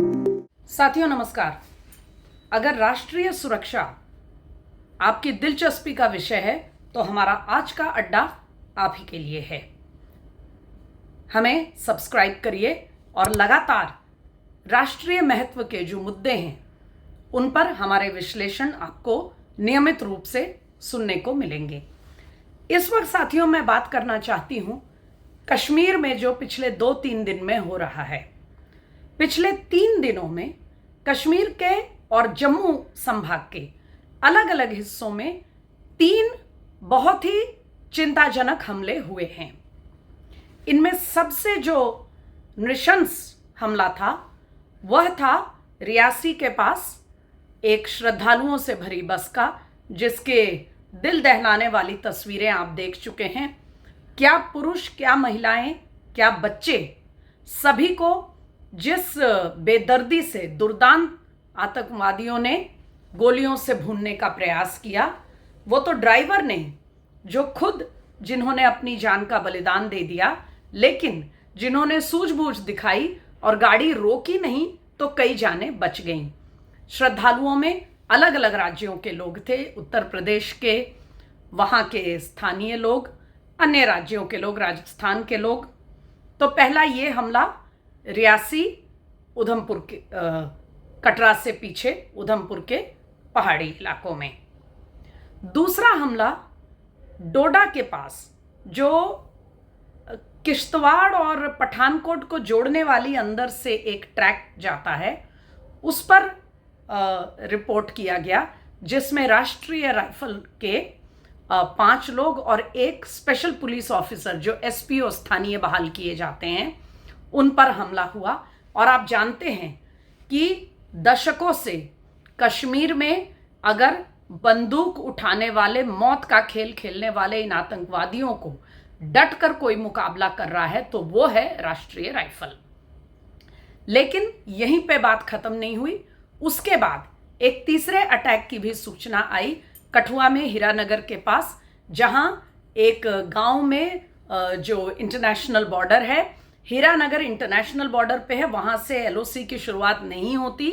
साथियों नमस्कार। अगर राष्ट्रीय सुरक्षा आपकी दिलचस्पी का विषय है तो हमारा आज का अड्डा आप ही के लिए है। हमें सब्सक्राइब करिए और लगातार राष्ट्रीय महत्व के जो मुद्दे हैं उन पर हमारे विश्लेषण आपको नियमित रूप से सुनने को मिलेंगे। इस वक्त साथियों मैं बात करना चाहती हूं कश्मीर में जो पिछले 2-3 दिन में हो रहा है। पिछले 3 दिनों में कश्मीर के और जम्मू संभाग के अलग अलग हिस्सों में 3 बहुत ही चिंताजनक हमले हुए हैं। इनमें सबसे जो नृशंस हमला था वह था रियासी के पास एक श्रद्धालुओं से भरी बस का, जिसके दिल दहलाने वाली तस्वीरें आप देख चुके हैं। क्या पुरुष, क्या महिलाएं, क्या बच्चे, सभी को जिस बेदर्दी से दुर्दांत आतंकवादियों ने गोलियों से भूनने का प्रयास किया, वो तो ड्राइवर ने जो खुद जिन्होंने अपनी जान का बलिदान दे दिया, लेकिन जिन्होंने सूझबूझ दिखाई और गाड़ी रोकी नहीं तो कई जानें बच गईं। श्रद्धालुओं में अलग अलग राज्यों के लोग थे, उत्तर प्रदेश के, वहाँ के स्थानीय लोग, अन्य राज्यों के लोग, राजस्थान के लोग। तो पहला ये हमला रियासी उधमपुर के कटरा से पीछे उधमपुर के पहाड़ी इलाकों में। दूसरा हमला डोडा के पास, जो किश्तवाड़ और पठानकोट को जोड़ने वाली अंदर से एक ट्रैक जाता है, उस पर रिपोर्ट किया गया, जिसमें राष्ट्रीय राइफल के 5 लोग और एक स्पेशल पुलिस ऑफिसर जो एसपीओ स्थानीय बहाल किए जाते हैं उन पर हमला हुआ। और आप जानते हैं कि दशकों से कश्मीर में अगर बंदूक उठाने वाले, मौत का खेल खेलने वाले इन आतंकवादियों को डट कर कोई मुकाबला कर रहा है तो वो है राष्ट्रीय राइफल। लेकिन यहीं पे बात खत्म नहीं हुई। उसके बाद एक तीसरे अटैक की भी सूचना आई कठुआ में, हीरानगर के पास, जहां एक गांव में जो इंटरनेशनल बॉर्डर है, हीरानगर इंटरनेशनल बॉर्डर पे है, वहां से एलओसी की शुरुआत नहीं होती।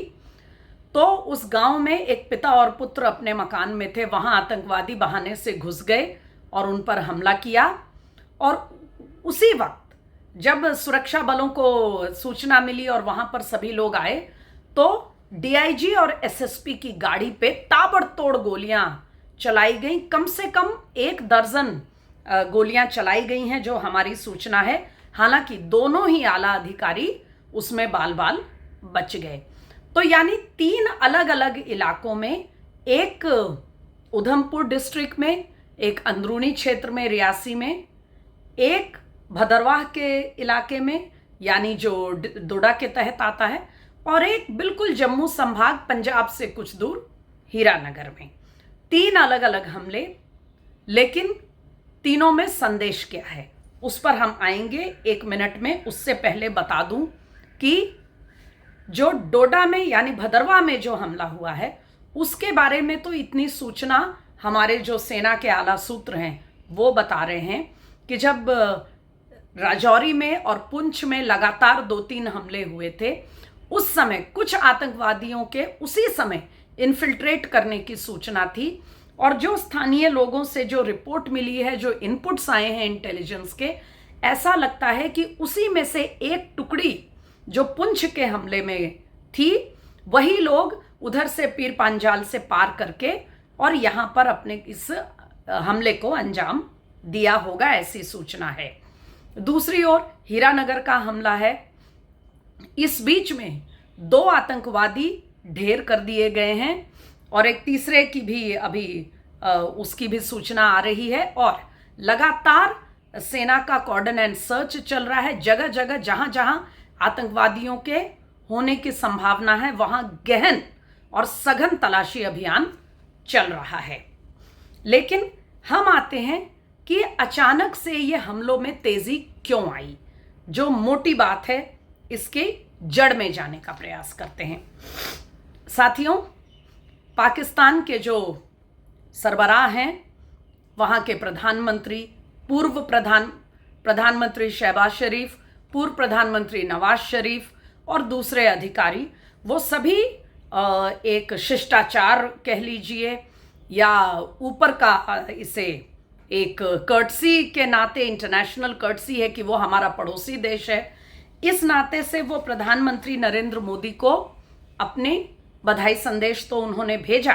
तो उस गांव में एक पिता और पुत्र अपने मकान में थे, वहां आतंकवादी बहाने से घुस गए और उन पर हमला किया। और उसी वक्त जब सुरक्षा बलों को सूचना मिली और वहां पर सभी लोग आए तो डीआईजी और एसएसपी की गाड़ी पे ताबड़तोड़ गोलियां चलाई गई। कम से कम 1 दर्जन गोलियां चलाई गई हैं जो हमारी सूचना है। हालांकि दोनों ही आला अधिकारी उसमें बाल बाल बच गए। तो यानी 3 अलग अलग इलाकों में, एक उधमपुर डिस्ट्रिक्ट में, एक अंदरूनी क्षेत्र में रियासी में, एक भदरवाह के इलाके में यानी जो डोडा के तहत आता है, और एक बिल्कुल जम्मू संभाग पंजाब से कुछ दूर हीरानगर में। 3 अलग अलग हमले, लेकिन तीनों में संदेश क्या है उस पर हम आएंगे 1 मिनट में। उससे पहले बता दूं कि जो डोडा में यानी भदरवाह में जो हमला हुआ है उसके बारे में तो इतनी सूचना हमारे जो सेना के आला सूत्र हैं वो बता रहे हैं कि जब राजौरी में और पुंछ में लगातार 2-3 हमले हुए थे, उस समय कुछ आतंकवादियों के उसी समय इन्फिल्ट्रेट करने की सूचना थी। और जो स्थानीय लोगों से जो रिपोर्ट मिली है, जो इनपुट्स आए हैं इंटेलिजेंस के, ऐसा लगता है कि उसी में से एक टुकड़ी जो पुंछ के हमले में थी, वही लोग उधर से पीर पांजाल से पार करके और यहाँ पर अपने इस हमले को अंजाम दिया होगा, ऐसी सूचना है। दूसरी ओर हीरानगर का हमला है। इस बीच में 2 आतंकवादी ढेर कर दिए गए हैं और एक तीसरे की भी अभी उसकी भी सूचना आ रही है। और लगातार सेना का कॉर्डन एंड सर्च चल रहा है। जगह जगह जहां जहां आतंकवादियों के होने की संभावना है वहां गहन और सघन तलाशी अभियान चल रहा है। लेकिन हम आते हैं कि अचानक से ये हमलों में तेजी क्यों आई। जो मोटी बात है इसके जड़ में जाने का प्रयास करते हैं। साथियों, पाकिस्तान के जो सरबराह हैं, वहाँ के प्रधानमंत्री, पूर्व प्रधानमंत्री शहबाज शरीफ, पूर्व प्रधानमंत्री नवाज शरीफ और दूसरे अधिकारी, वो सभी एक शिष्टाचार कह लीजिए या ऊपर का इसे एक कर्टसी के नाते, इंटरनेशनल कर्टसी है कि वो हमारा पड़ोसी देश है, इस नाते से वो प्रधानमंत्री नरेंद्र मोदी को अपने बधाई संदेश तो उन्होंने भेजा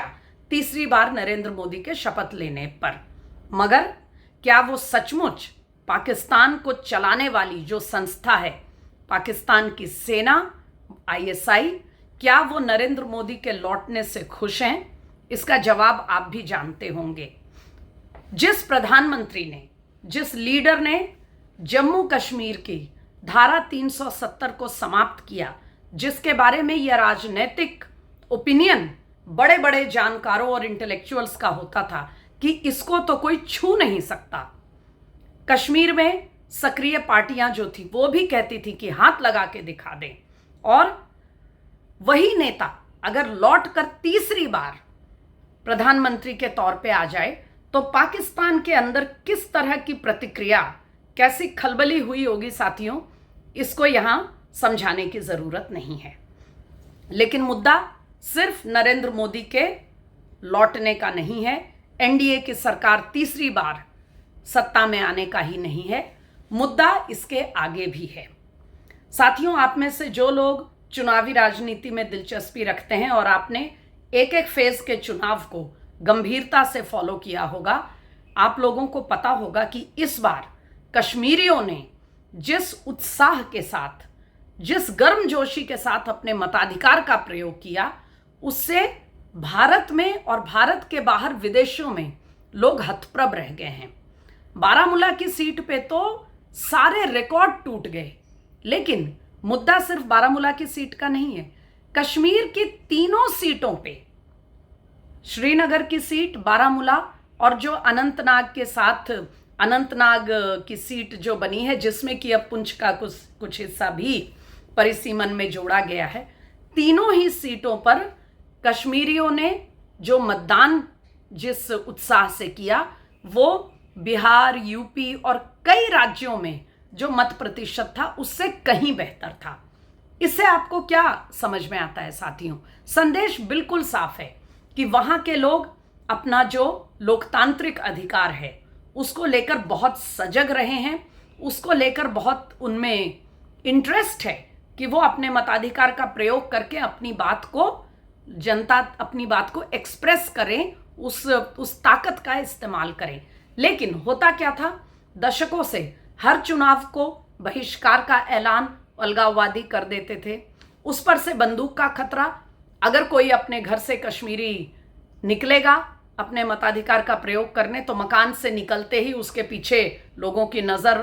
तीसरी बार नरेंद्र मोदी के शपथ लेने पर। मगर क्या वो सचमुच पाकिस्तान को चलाने वाली जो संस्था है, पाकिस्तान की सेना, आईएसआई, क्या वो नरेंद्र मोदी के लौटने से खुश हैं? इसका जवाब आप भी जानते होंगे। जिस प्रधानमंत्री ने, जिस लीडर ने जम्मू कश्मीर की धारा 370 को समाप्त किया, जिसके बारे में यह राजनीतिक ओपिनियन बड़े बड़े जानकारों और इंटेलेक्चुअल्स का होता था कि इसको तो कोई छू नहीं सकता। कश्मीर में सक्रिय पार्टियां जो थी वो भी कहती थी कि हाथ लगा के दिखा दें, और वही नेता अगर लौटकर तीसरी बार प्रधानमंत्री के तौर पे आ जाए तो पाकिस्तान के अंदर किस तरह की प्रतिक्रिया, कैसी खलबली हुई होगी साथियों, इसको यहां समझाने की जरूरत नहीं है। लेकिन मुद्दा सिर्फ नरेंद्र मोदी के लौटने का नहीं है, एनडीए की सरकार तीसरी बार सत्ता में आने का ही नहीं है, मुद्दा इसके आगे भी है। साथियों, आप में से जो लोग चुनावी राजनीति में दिलचस्पी रखते हैं और आपने एक एक फेज के चुनाव को गंभीरता से फॉलो किया होगा, आप लोगों को पता होगा कि इस बार कश्मीरियों ने जिस उत्साह के साथ, जिस गर्मजोशी के साथ अपने मताधिकार का प्रयोग किया, उससे भारत में और भारत के बाहर विदेशों में लोग हतप्रभ रह गए हैं। बारामूला की सीट पे तो सारे रिकॉर्ड टूट गए। लेकिन मुद्दा सिर्फ बारामूला की सीट का नहीं है, कश्मीर की तीनों सीटों पे, श्रीनगर की सीट, बारामूला और जो अनंतनाग के साथ अनंतनाग की सीट जो बनी है, जिसमें कि अब पुंछ का कुछ हिस्सा भी परिसीमन में जोड़ा गया है, तीनों ही सीटों पर कश्मीरियों ने जो मतदान जिस उत्साह से किया, वो बिहार, यूपी और कई राज्यों में जो मत प्रतिशत था उससे कहीं बेहतर था। इससे आपको क्या समझ में आता है साथियों? संदेश बिल्कुल साफ है कि वहां के लोग अपना जो लोकतांत्रिक अधिकार है उसको लेकर बहुत सजग रहे हैं, उसको लेकर बहुत उनमें इंटरेस्ट है कि वो अपने मताधिकार का प्रयोग करके अपनी बात को, जनता अपनी बात को एक्सप्रेस करें, उस ताकत का इस्तेमाल करें। लेकिन होता क्या था, दशकों से हर चुनाव को बहिष्कार का ऐलान अलगाववादी कर देते थे, उस पर से बंदूक का खतरा, अगर कोई अपने घर से कश्मीरी निकलेगा अपने मताधिकार का प्रयोग करने तो मकान से निकलते ही उसके पीछे लोगों की नज़र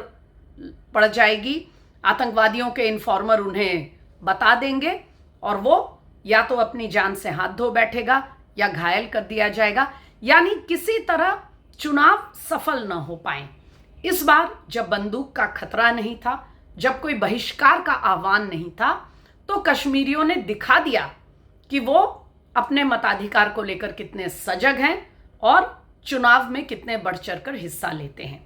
पड़ जाएगी, आतंकवादियों के इन्फॉर्मर उन्हें बता देंगे और वो या तो अपनी जान से हाथ धो बैठेगा या घायल कर दिया जाएगा, यानी किसी तरह चुनाव सफल न हो पाए। इस बार जब बंदूक का खतरा नहीं था, जब कोई बहिष्कार का आह्वान नहीं था, तो कश्मीरियों ने दिखा दिया कि वो अपने मताधिकार को लेकर कितने सजग हैं और चुनाव में कितने बढ़ चढ़कर हिस्सा लेते हैं।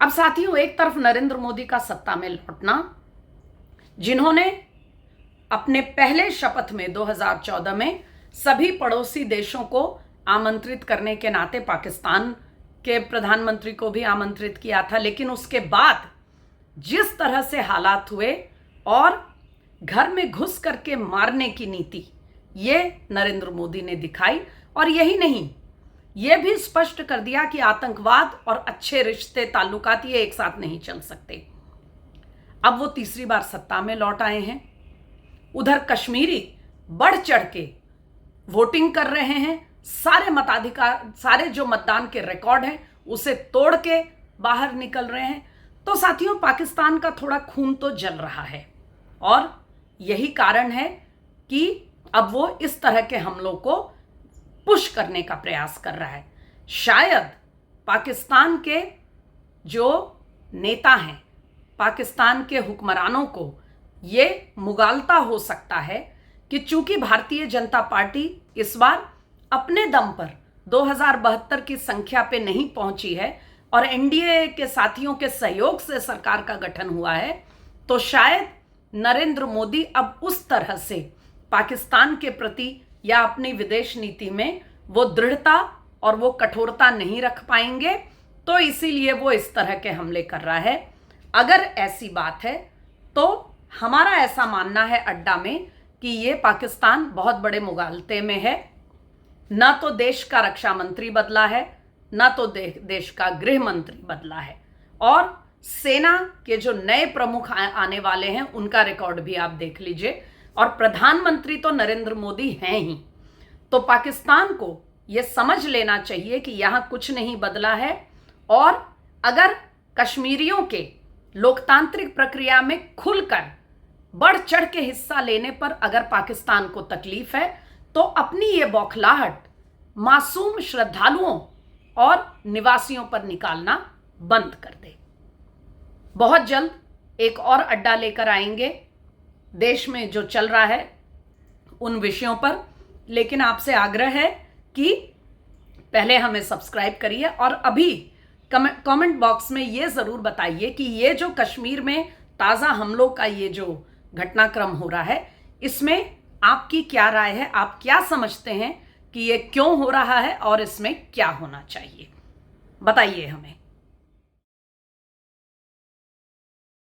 अब साथियों, एक तरफ नरेंद्र मोदी का सत्ता में लौटना, जिन्होंने अपने पहले शपथ में 2014 में सभी पड़ोसी देशों को आमंत्रित करने के नाते पाकिस्तान के प्रधानमंत्री को भी आमंत्रित किया था, लेकिन उसके बाद जिस तरह से हालात हुए और घर में घुस करके मारने की नीति ये नरेंद्र मोदी ने दिखाई, और यही नहीं, ये भी स्पष्ट कर दिया कि आतंकवाद और अच्छे रिश्ते ताल्लुकात ये एक साथ नहीं चल सकते। अब वो तीसरी बार सत्ता में लौट आए हैं, उधर कश्मीरी बढ़ चढ़ के वोटिंग कर रहे हैं, सारे मताधिकार, सारे जो मतदान के रिकॉर्ड हैं उसे तोड़ के बाहर निकल रहे हैं। तो साथियों, पाकिस्तान का थोड़ा खून तो जल रहा है और यही कारण है कि अब वो इस तरह के हमलों को पुश करने का प्रयास कर रहा है। शायद पाकिस्तान के जो नेता हैं, पाकिस्तान के हुक्मरानों को ये मुगालता हो सकता है कि चूंकि भारतीय जनता पार्टी इस बार अपने दम पर 2072 की संख्या पे नहीं पहुंची है और एनडीए के साथियों के सहयोग से सरकार का गठन हुआ है, तो शायद नरेंद्र मोदी अब उस तरह से पाकिस्तान के प्रति या अपनी विदेश नीति में वो दृढ़ता और वो कठोरता नहीं रख पाएंगे, तो इसीलिए वो इस तरह के हमले कर रहा है। अगर ऐसी बात है तो हमारा ऐसा मानना है अड्डा में कि ये पाकिस्तान बहुत बड़े मुगालते में है। ना तो देश का रक्षा मंत्री बदला है, ना तो देश का गृह मंत्री बदला है, और सेना के जो नए प्रमुख आने वाले हैं उनका रिकॉर्ड भी आप देख लीजिए, और प्रधानमंत्री तो नरेंद्र मोदी हैं ही। तो पाकिस्तान को यह समझ लेना चाहिए कि यहां कुछ नहीं बदला है, और अगर कश्मीरियों के लोकतांत्रिक प्रक्रिया में खुलकर बढ़ चढ़ के हिस्सा लेने पर अगर पाकिस्तान को तकलीफ है तो अपनी ये बौखलाहट मासूम श्रद्धालुओं और निवासियों पर निकालना बंद कर दे। बहुत जल्द एक और अड्डा लेकर आएंगे देश में जो चल रहा है उन विषयों पर, लेकिन आपसे आग्रह है कि पहले हमें सब्सक्राइब करिए और अभी कमेंट बॉक्स में ये ज़रूर बताइए कि ये जो कश्मीर में ताज़ा हमलों का ये जो घटनाक्रम हो रहा है इसमें आपकी क्या राय है, आप क्या समझते हैं कि ये क्यों हो रहा है और इसमें क्या होना चाहिए, बताइए हमें।